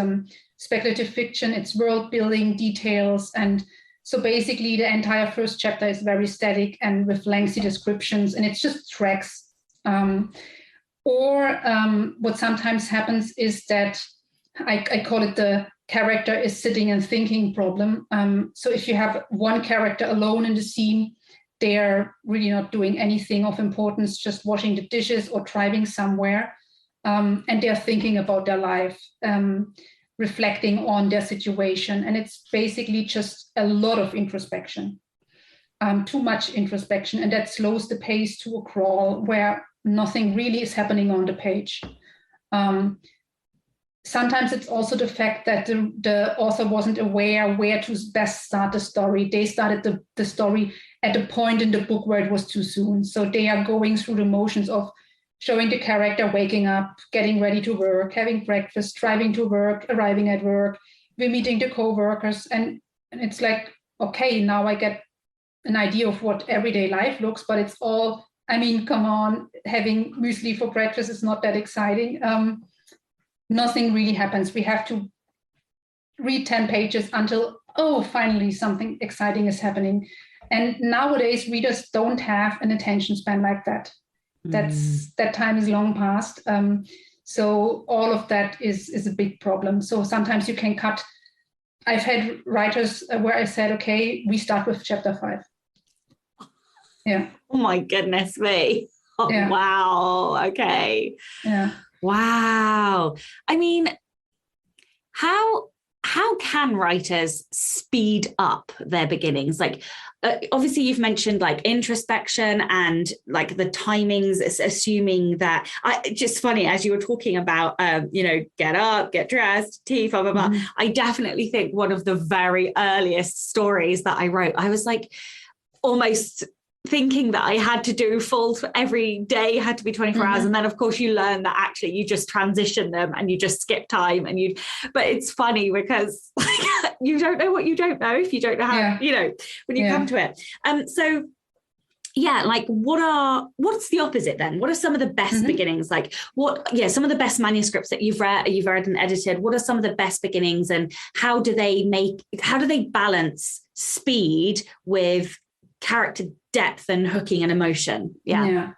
speculative fiction, it's world building details. And so basically the entire first chapter is very static and with lengthy descriptions, and it's just tracks. Or what sometimes happens is that I call it the character is sitting and thinking problem. So if you have one character alone in the scene, they're really not doing anything of importance, just washing the dishes or driving somewhere. And they're thinking about their life, reflecting on their situation. And it's basically just a lot of introspection, too much introspection. And that slows the pace to a crawl where nothing really is happening on the page. Sometimes it's also the fact that the author wasn't aware where to best start the story. They started the story at a point in the book where it was too soon. So they are going through the motions of showing the character waking up, getting ready to work, having breakfast, driving to work, arriving at work, we're meeting the co-workers. And it's like, okay, now I get an idea of what everyday life looks, but it's all, I mean, come on, having muesli for breakfast is not that exciting. Nothing really happens. We have to read 10 pages until, finally something exciting is happening. And nowadays, readers don't have an attention span like that. That time is long past. So all of that is a big problem. So sometimes you can cut. I've had writers where I said, okay, we start with chapter 5. Yeah. Oh my goodness me. Oh, yeah. Wow. Okay. Yeah. Wow. I mean, how can writers speed up their beginnings? Like, obviously you've mentioned like introspection and like the timings, assuming that just funny as you were talking about, get up, get dressed, tea, blah, blah, blah. I definitely think one of the very earliest stories that I wrote, I was like almost thinking that I had to do full every day had to be 24 hours. And then of course you learn that actually you just transition them and you just skip time but it's funny because you don't know what you don't know if you don't know how, when you come to it. So yeah, like what's the opposite then? What are some of the best beginnings? Like some of the best manuscripts that you've read and edited, what are some of the best beginnings and how do they balance speed with character depth and hooking and emotion? Yeah.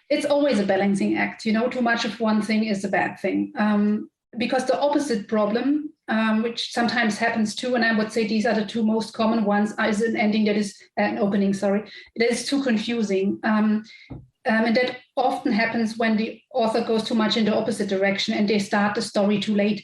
It's always a balancing act. Too much of one thing is a bad thing. because the opposite problem, which sometimes happens too, and I would say these are the two most common ones, is an ending that is an opening, that is too confusing. And that often happens when the author goes too much in the opposite direction and they start the story too late,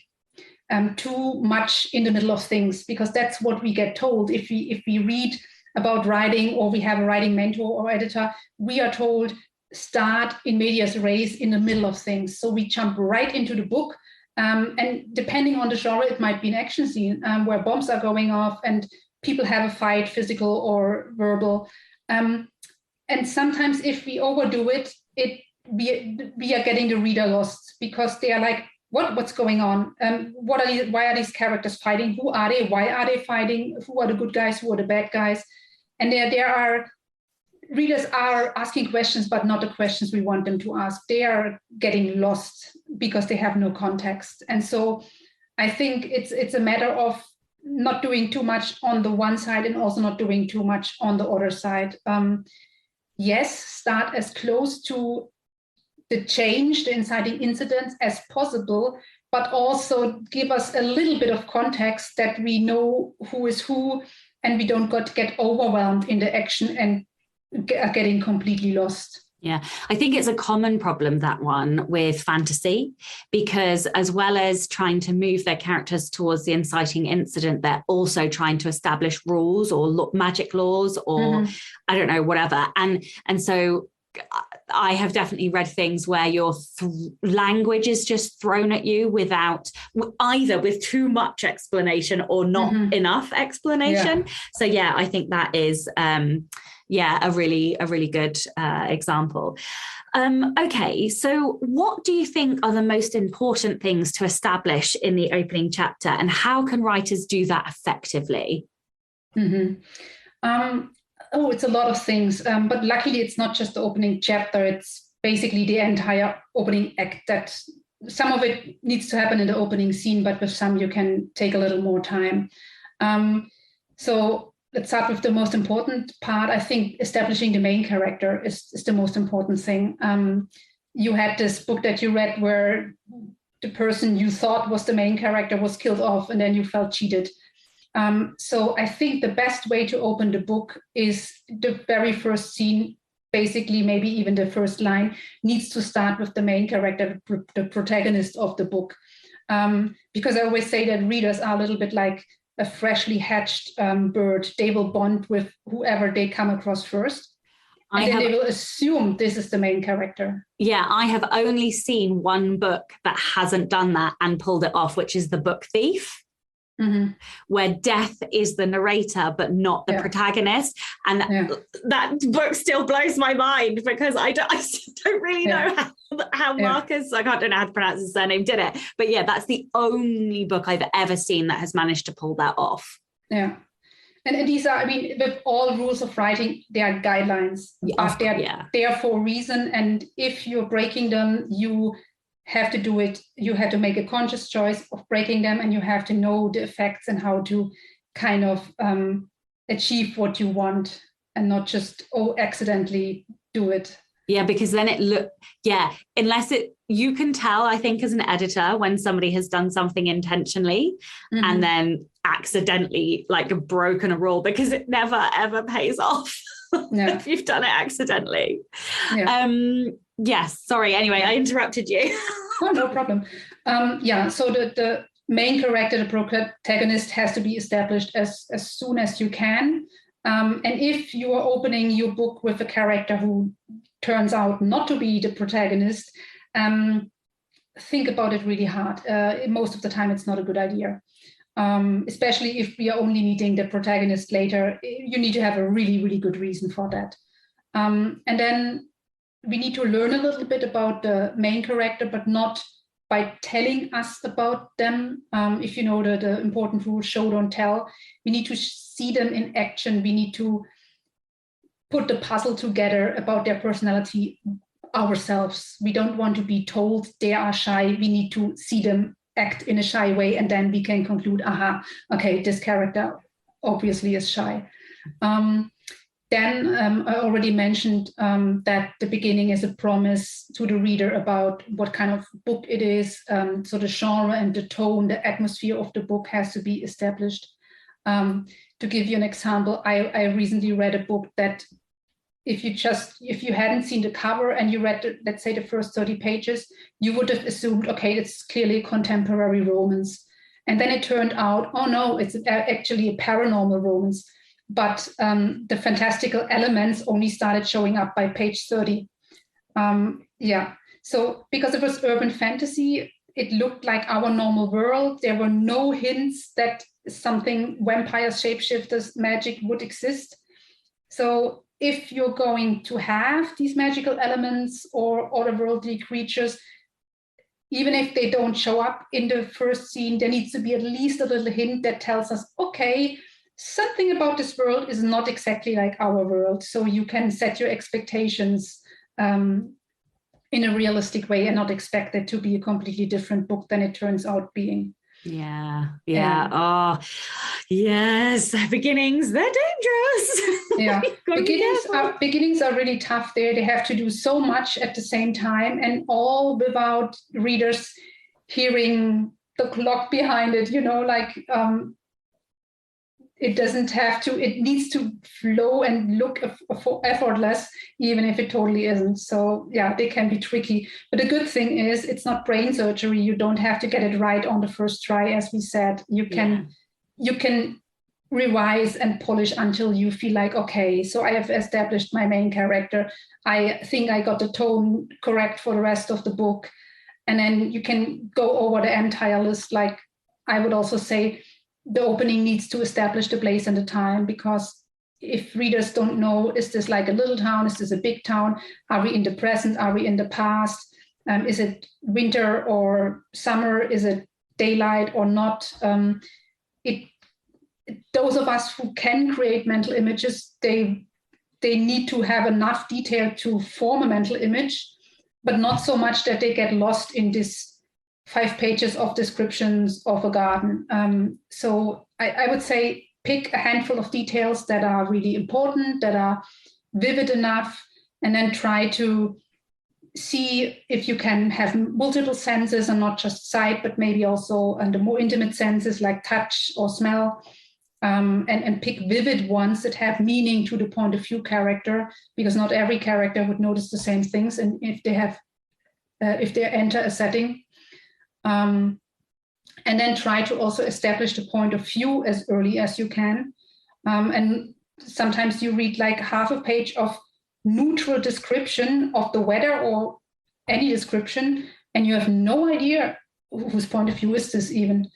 too much in the middle of things, because that's what we get told. If we read about writing, or we have a writing mentor or editor, we are told start in medias res, in the middle of things. So we jump right into the book. And depending on the genre, it might be an action scene where bombs are going off and people have a fight, physical or verbal. And sometimes if we overdo it, we are getting the reader lost, because they are like, what's going on? Why are these characters fighting? Who are they? Why are they fighting? Who are the good guys? Who are the bad guys? And readers are asking questions, but not the questions we want them to ask. They are getting lost because they have no context. And so I think it's a matter of not doing too much on the one side and also not doing too much on the other side. Yes, start as close to the change, the inciting incidents as possible, but also give us a little bit of context that we know who is who, and we don't get overwhelmed in the action and getting completely lost. Yeah, I think it's a common problem, that one, with fantasy, because as well as trying to move their characters towards the inciting incident, they're also trying to establish rules or magic laws or I don't know, whatever. And so I have definitely read things where your language is just thrown at you without either with too much explanation or not enough explanation. Yeah. So yeah, I think that is a really good example. Okay, so what do you think are the most important things to establish in the opening chapter, and how can writers do that effectively? It's a lot of things, but luckily it's not just the opening chapter, it's basically the entire opening act. That some of it needs to happen in the opening scene, but with some you can take a little more time. So let's start with the most important part. I think establishing the main character is the most important thing. You had this book that you read where the person you thought was the main character was killed off, and then you felt cheated. So I think the best way to open the book is the very first scene, basically maybe even the first line, needs to start with the main character, the protagonist of the book. Because I always say that readers are a little bit like a freshly hatched bird. They will bond with whoever they come across first. And then they will assume this is the main character. Yeah, I have only seen one book that hasn't done that and pulled it off, which is The Book Thief. Where Death is the narrator but not the protagonist, and that book still blows my mind, because I don't really know how Marcus, I don't know how to pronounce his surname, did it, but yeah, that's the only book I've ever seen that has managed to pull that off. And these are, I mean, with all rules of writing, they are guidelines, but they are there for a reason, and if you're breaking them, you have to do it. You have to make a conscious choice of breaking them, and you have to know the effects and how to kind of achieve what you want, and not just accidentally do it. Yeah, because then unless you can tell, I think, as an editor, when somebody has done something intentionally and then accidentally like broken a rule, because it never ever pays off if you've done it accidentally. Yes, sorry. Anyway, I interrupted you. No problem. So the main character, the protagonist, has to be established as soon as you can. And if you are opening your book with a character who turns out not to be the protagonist, think about it really hard. Most of the time, it's not a good idea. Especially if we are only meeting the protagonist later. You need to have a really, really good reason for that. And then we need to learn a little bit about the main character, but not by telling us about them. If you know the important rule, show, don't tell, we need to see them in action. We need to put the puzzle together about their personality ourselves. We don't want to be told they are shy. We need to see them act in a shy way, and then we can conclude, okay, this character obviously is shy. then I already mentioned that the beginning is a promise to the reader about what kind of book it is. So the genre and the tone, the atmosphere of the book has to be established. To give you an example, I recently read a book that if you hadn't seen the cover and you read, let's say, the first 30 pages, you would have assumed, okay, it's clearly a contemporary romance. And then it turned out, oh no, it's actually a paranormal romance. But the fantastical elements only started showing up by page 30. So because it was urban fantasy, it looked like our normal world. There were no hints that something vampires, shapeshifters, magic would exist. So if you're going to have these magical elements or otherworldly creatures, even if they don't show up in the first scene, there needs to be at least a little hint that tells us, okay, something about this world is not exactly like our world. So you can set your expectations in a realistic way and not expect it to be a completely different book than it turns out being. Yeah. Oh, yes. Beginnings, they're dangerous. Yeah. Beginnings are really tough there. They have to do so much at the same time, and all without readers hearing the clock behind it, it doesn't have to, it needs to flow and look effortless, even if it totally isn't. So yeah, they can be tricky. But the good thing is it's not brain surgery. You don't have to get it right on the first try, as we said. You can revise and polish until you feel like, okay, so I have established my main character. I think I got the tone correct for the rest of the book. And then you can go over the entire list. Like I would also say, the opening needs to establish the place and the time, because if readers don't know, is this like a little town? Is this a big town? Are we in the present? Are we in the past? Is it winter or summer? Is it daylight or not? Those of us who can create mental images, they need to have enough detail to form a mental image, but not so much that they get lost in this 5 pages of descriptions of a garden. So I would say pick a handful of details that are really important, that are vivid enough, and then try to see if you can have multiple senses and not just sight, but maybe also under more intimate senses like touch or smell, and pick vivid ones that have meaning to the point of view character, because not every character would notice the same things. And if they enter a setting, and then try to also establish the point of view as early as you can. And sometimes you read like half a page of neutral description of the weather or any description, and you have no idea whose point of view is this even.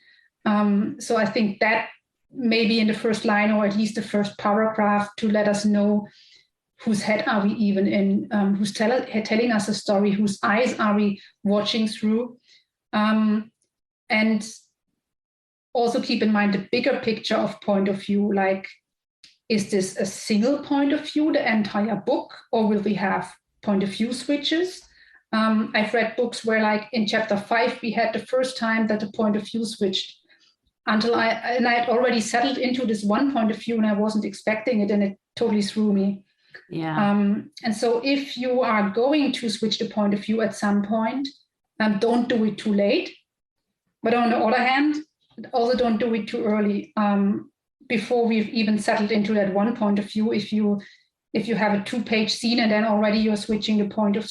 So I think that maybe in the first line, or at least the first paragraph, to let us know whose head are we even in, who's telling us a story, whose eyes are we watching through. And also keep in mind the bigger picture of point of view, like, is this a single point of view, the entire book, or will we have point of view switches? I've read books where, like in chapter 5, we had the first time that the point of view switched, until I had already settled into this one point of view and I wasn't expecting it, and it totally threw me. Yeah. And so if you are going to switch the point of view at some point, don't do it too late. But on the other hand, also don't do it too early, before we've even settled into that one point of view. If you have a 2-page scene and then already you're switching the point of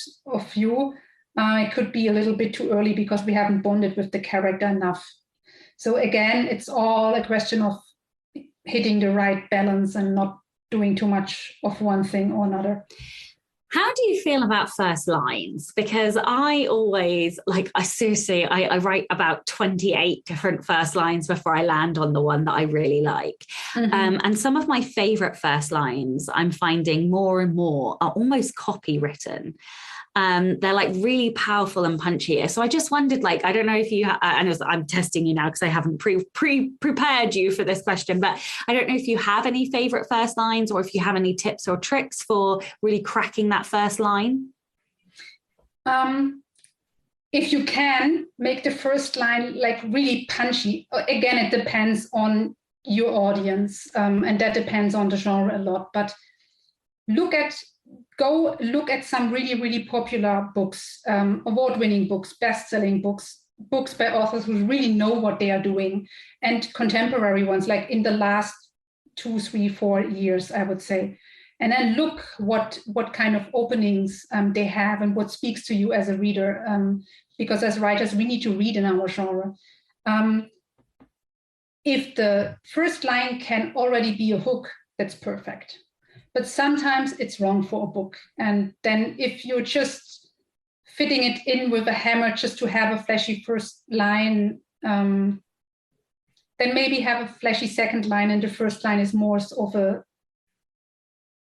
view, it could be a little bit too early because we haven't bonded with the character enough. So again, it's all a question of hitting the right balance and not doing too much of one thing or another. How do you feel about first lines? Because I always, I write about 28 different first lines before I land on the one that I really like. Mm-hmm. And some of my favorite first lines I'm finding more and more are almost copywritten. They're like really powerful and punchy. So I just wondered, I don't know if you, I'm testing you now because I haven't prepared you for this question, but I don't know if you have any favorite first lines, or if you have any tips or tricks for really cracking that first line. If you can make the first line really punchy, again, it depends on your audience, and that depends on the genre a lot. But go look at some really, really popular books, award-winning books, best-selling books, books by authors who really know what they are doing, and contemporary ones, like in the last 2, 3, 4 years, I would say. And then look what kind of openings they have and what speaks to you as a reader. Because as writers, we need to read in our genre. If the first line can already be a hook, that's perfect. But sometimes it's wrong for a book. And then if you're just fitting it in with a hammer just to have a flashy first line, then maybe have a flashy second line, and the first line is more of a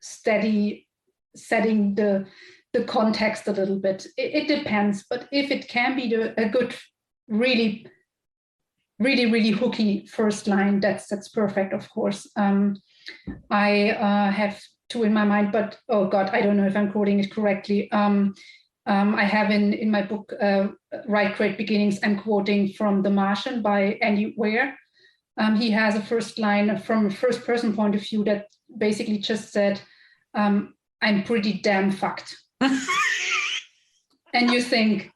steady setting the context a little bit. It depends, but if it can be a good, really, really, really hooky first line, that's perfect, of course. I have 2 in my mind, but oh God, I don't know if I'm quoting it correctly. I have in my book, Write Great Beginnings, I'm quoting from The Martian by Andy Weir. He has a first line from a first person point of view that basically just said, I'm pretty damn fucked. And you think,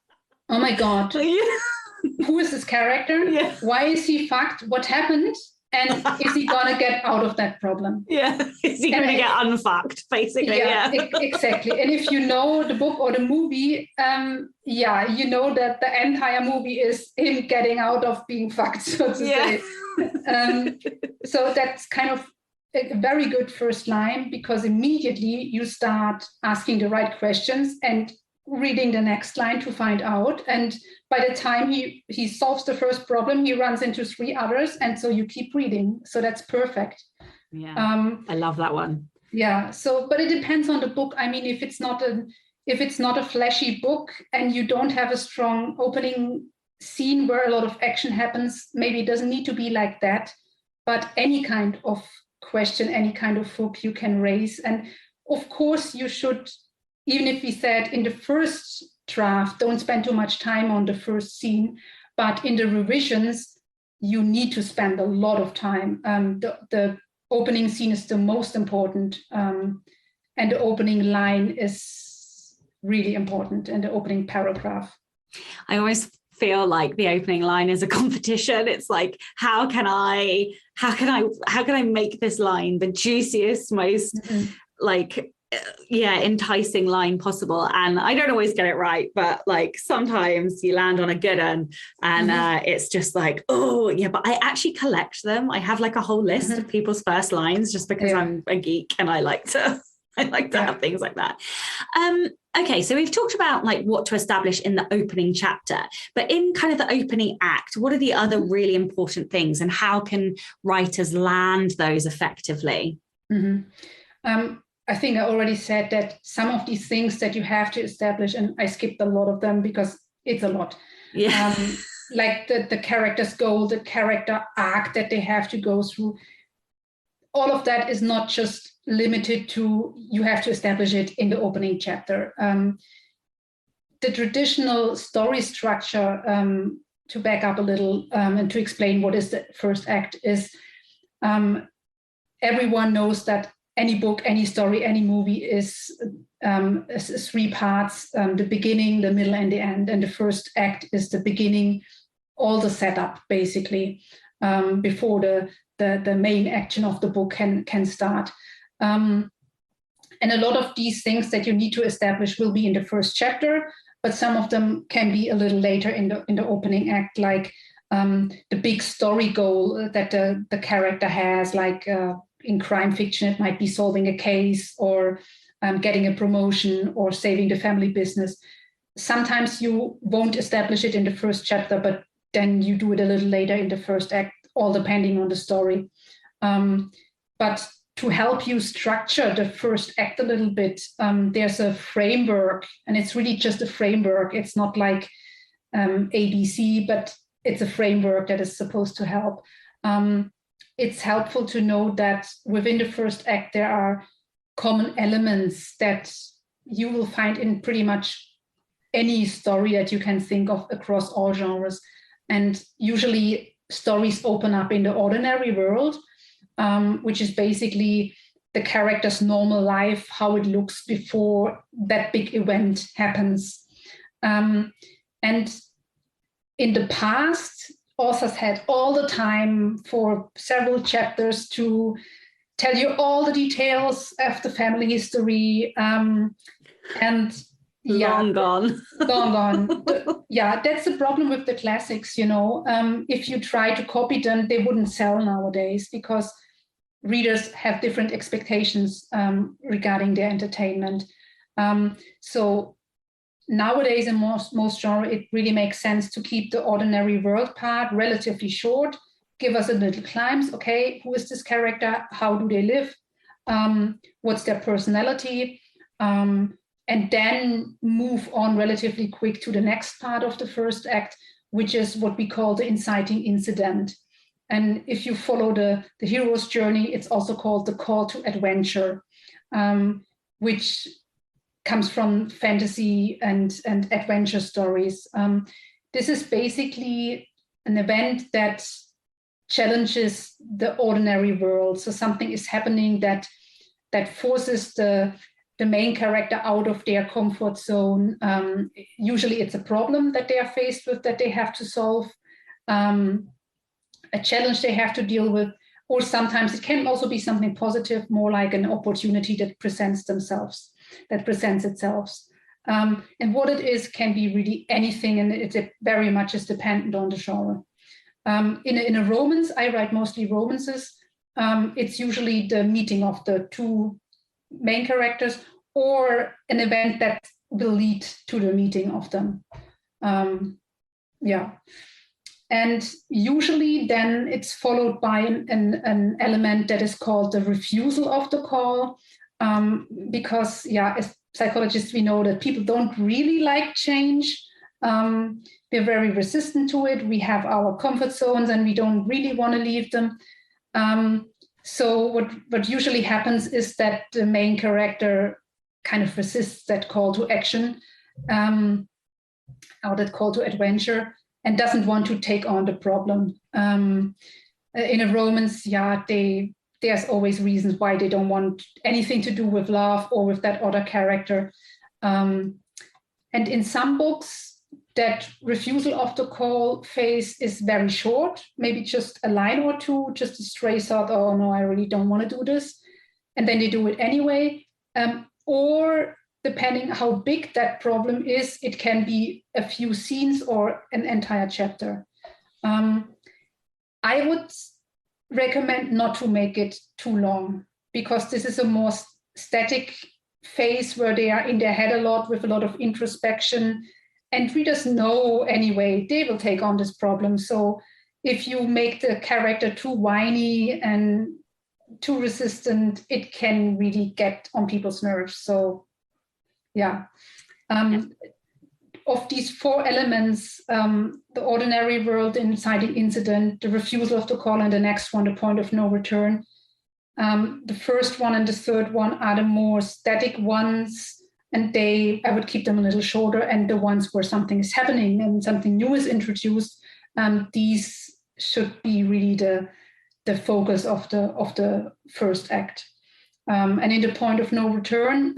oh my God, who is this character? Yeah. Why is he fucked? What happened? And is he gonna get out of that problem? Yeah, is he gonna get unfucked, basically? Yeah. Exactly. And if you know the book or the movie, you know that the entire movie is him getting out of being fucked, so to say. So that's kind of a very good first line, because immediately you start asking the right questions and reading the next line to find out. And by the time he solves the first problem, he runs into 3 others. And so you keep reading. So that's perfect. Yeah. I love that one. Yeah. So, but it depends on the book. I mean, if it's not a flashy book and you don't have a strong opening scene where a lot of action happens, maybe it doesn't need to be like that. But any kind of question, any kind of hook you can raise. And of course you should, even if we said in the first draft, don't spend too much time on the first scene, but in the revisions, you need to spend a lot of time. The opening scene is the most important, and the opening line is really important, and the opening paragraph. I always feel like the opening line is a competition. It's like, how can I make this line the juiciest, most enticing line possible? And I don't always get it right, but like sometimes you land on a good one, and it's just like, oh yeah, but I actually collect them. I have like a whole list of people's first lines, just because I'm a geek and I like to have things like that. Okay, so we've talked about like what to establish in the opening chapter, but in kind of the opening act, what are the other really important things, and how can writers land those effectively? I think I already said that some of these things that you have to establish, and I skipped a lot of them because it's a lot. Yeah. Like the character's goal, the character arc that they have to go through. All of that is not just limited to, you have to establish it in the opening chapter. The traditional story structure, to back up a little and to explain what is the first act, is everyone knows that any book, any story, any movie is 3 parts, the beginning, the middle, and the end. And the first act is the beginning, all the setup, basically, before the main action of the book can start. And a lot of these things that you need to establish will be in the first chapter, but some of them can be a little later in the opening act, like the big story goal that the character has, like in crime fiction, it might be solving a case or getting a promotion or saving the family business. Sometimes you won't establish it in the first chapter, but then you do it a little later in the first act, all depending on the story. But to help you structure the first act a little bit, there's a framework, and it's really just a framework. It's not like ABC, but it's a framework that is supposed to help. It's helpful to know that within the first act, there are common elements that you will find in pretty much any story that you can think of across all genres. And usually stories open up in the ordinary world, which is basically the character's normal life, how it looks before that big event happens. And in the past, authors had all the time for several chapters to tell you all the details of the family history. And long gone. Yeah, that's the problem with the classics, if you try to copy them, they wouldn't sell nowadays because readers have different expectations regarding their entertainment. So nowadays in most genre, it really makes sense to keep the ordinary world part relatively short, give us a little glimpse. Okay, who is this character? How do they live? What's their personality? And then move on relatively quick to the next part of the first act, which is what we call the inciting incident. And if you follow the hero's journey, it's also called the call to adventure, which comes from fantasy and adventure stories. This is basically an event that challenges the ordinary world. So something is happening that forces the main character out of their comfort zone. Usually it's a problem that they are faced with that they have to solve, a challenge they have to deal with, or sometimes it can also be something positive, more like an opportunity that presents itself. And what it is can be really anything, and it very much is dependent on the genre. In a romance, I write mostly romances. It's usually the meeting of the two main characters or an event that will lead to the meeting of them. And usually then it's followed by an element that is called the refusal of the call, because as psychologists, we know that people don't really like change. We're very resistant to it. We have our comfort zones and we don't really want to leave them. So what usually happens is that the main character kind of resists that call to action, or that call to adventure, and doesn't want to take on the problem. In a romance, there's always reasons why they don't want anything to do with love or with that other character. And in some books, that refusal of the call phase is very short, maybe just a line or two, just a stray thought, oh no, I really don't want to do this. And then they do it anyway. Or depending how big that problem is, it can be a few scenes or an entire chapter. I would recommend not to make it too long, because this is a more static phase where they are in their head a lot with a lot of introspection. And readers know anyway, they will take on this problem. So if you make the character too whiny and too resistant, it can really get on people's nerves. So of these four elements, the ordinary world, the inciting incident, the refusal of the call, and the next one, the point of no return. The first one and the third one are the more static ones, and I would keep them a little shorter. And the ones where something is happening and something new is introduced, these should be really the focus of the first act. And in the point of no return,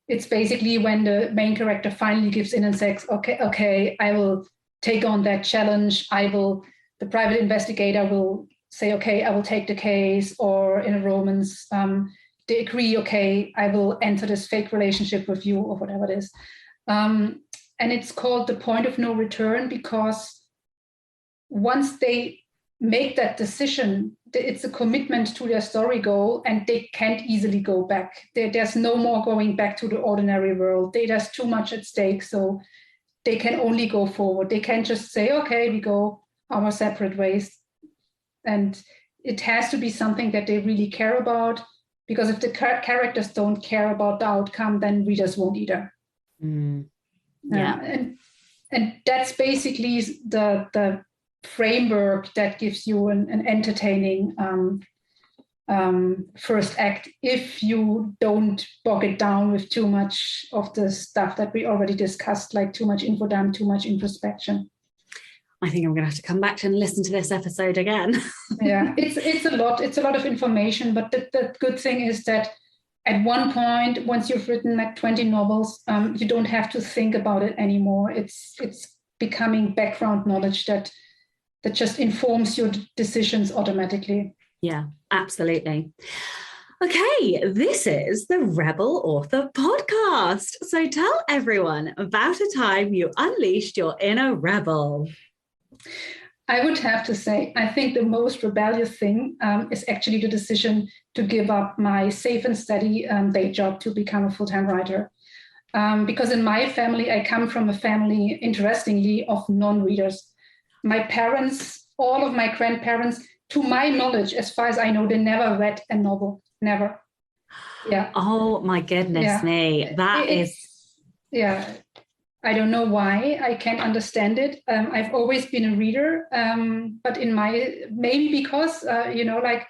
it's basically when the main character finally gives in and says, okay, I will take on that challenge. The private investigator will say, okay, I will take the case. Or in a romance, they agree, okay, I will enter this fake relationship with you, or whatever it is. And it's called the point of no return because once they make that decision, it's a commitment to their story goal, and they can't easily go back. There's no more going back to the ordinary world. There's too much at stake, so they can only go forward. They can't just say, okay, we go our separate ways. And it has to be something that they really care about, because if the characters don't care about the outcome, then readers won't either. And that's basically the framework that gives you an entertaining first act, if you don't bog it down with too much of the stuff that we already discussed, like too much info dump, too much introspection. I think I'm going to have to come back and listen to this episode again. Yeah, it's a lot. It's a lot of information. But the good thing is that at one point, once you've written like 20 novels, you don't have to think about it anymore. It's becoming background knowledge that just informs your decisions automatically. Yeah, absolutely. Okay, this is the Rebel Author Podcast. So tell everyone about a time you unleashed your inner rebel. I would have to say, I think the most rebellious thing is actually the decision to give up my safe and steady day job to become a full-time writer. Because in my family, I come from a family, interestingly, of non-readers. My parents, all of my grandparents, to my knowledge, as far as I know, they never read a novel. Never. Yeah. Oh my goodness me. That is. Yeah. I don't know why. I can't understand it. I've always been a reader, but maybe because, like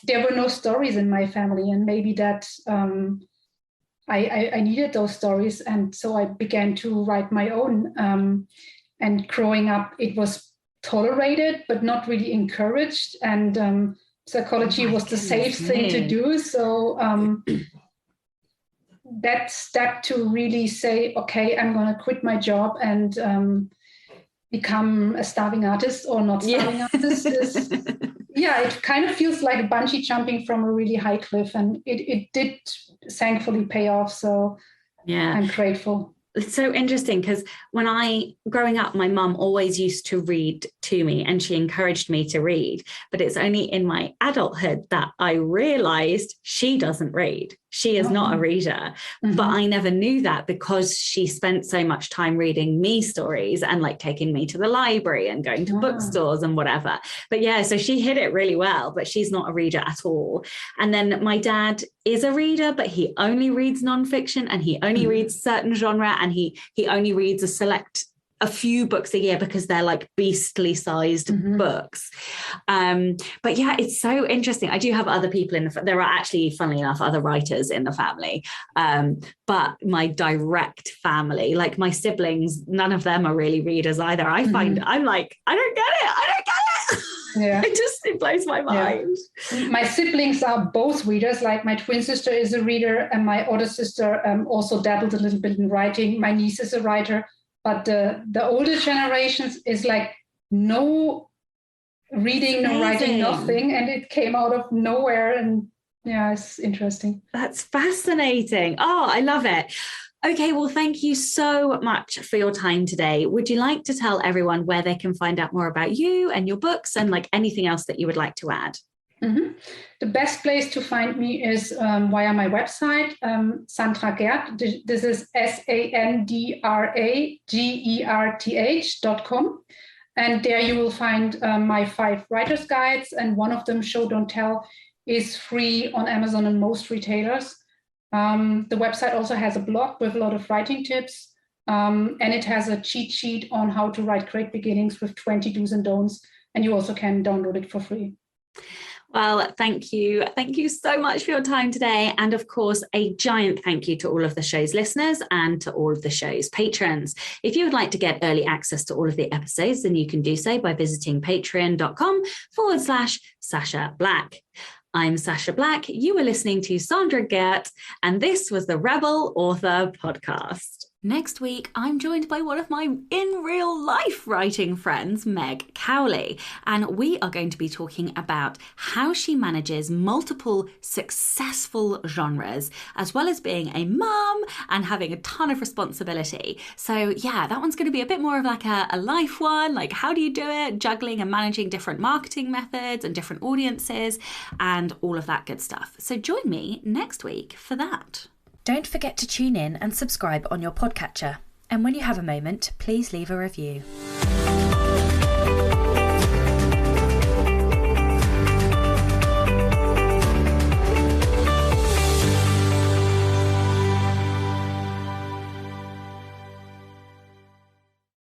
there were no stories in my family, and maybe that I needed those stories. And so I began to write my own. And growing up, it was tolerated, but not really encouraged. And psychology was the safe thing to do. So that step to really say, okay, I'm going to quit my job and become a starving artist or not starving artist is, it kind of feels like bungee jumping from a really high cliff. And it did thankfully pay off. So I'm grateful. It's so interesting because growing up, my mum always used to read to me and she encouraged me to read. But it's only in my adulthood that I realized she doesn't read. She is not a reader, but I never knew that because she spent so much time reading me stories and like taking me to the library and going to bookstores and whatever. But yeah, so she hid it really well, but she's not a reader at all. And then my dad is a reader, but he only reads nonfiction and he only reads certain genre, and he only reads a few books a year because they're like beastly sized books. But yeah, it's so interesting. I do have other people there are actually, funnily enough, other writers in the family. But my direct family, like my siblings, none of them are really readers either. I find I'm like, I don't get it. Yeah. It blows my mind. Yeah. My siblings are both readers. Like my twin sister is a reader and my older sister also dabbled a little bit in writing. My niece is a writer. But the older generations is like no reading, no writing, nothing. And it came out of nowhere. And yeah, it's interesting. That's fascinating. Oh, I love it. Okay, well, thank you so much for your time today. Would you like to tell everyone where they can find out more about you and your books and like anything else that you would like to add? The best place to find me is via my website, Sandra Gerth. This is SandraGerth.com. And there you will find my 5 writer's guides. And one of them, Show Don't Tell, is free on Amazon and most retailers. The website also has a blog with a lot of writing tips. And it has a cheat sheet on how to write great beginnings with 20 do's and don'ts. And you also can download it for free. Well, thank you. Thank you so much for your time today. And of course, a giant thank you to all of the show's listeners and to all of the show's patrons. If you would like to get early access to all of the episodes, then you can do so by visiting patreon.com/Sasha Black. I'm Sasha Black. You were listening to Sandra Gerth, and this was the Rebel Author Podcast. Next week, I'm joined by one of my in real life writing friends, Meg Cowley, and we are going to be talking about how she manages multiple successful genres, as well as being a mum and having a ton of responsibility. So yeah, that one's going to be a bit more of like a life one, like how do you do it, juggling and managing different marketing methods and different audiences and all of that good stuff. So join me next week for that. Don't forget to tune in and subscribe on your podcatcher. And when you have a moment, please leave a review.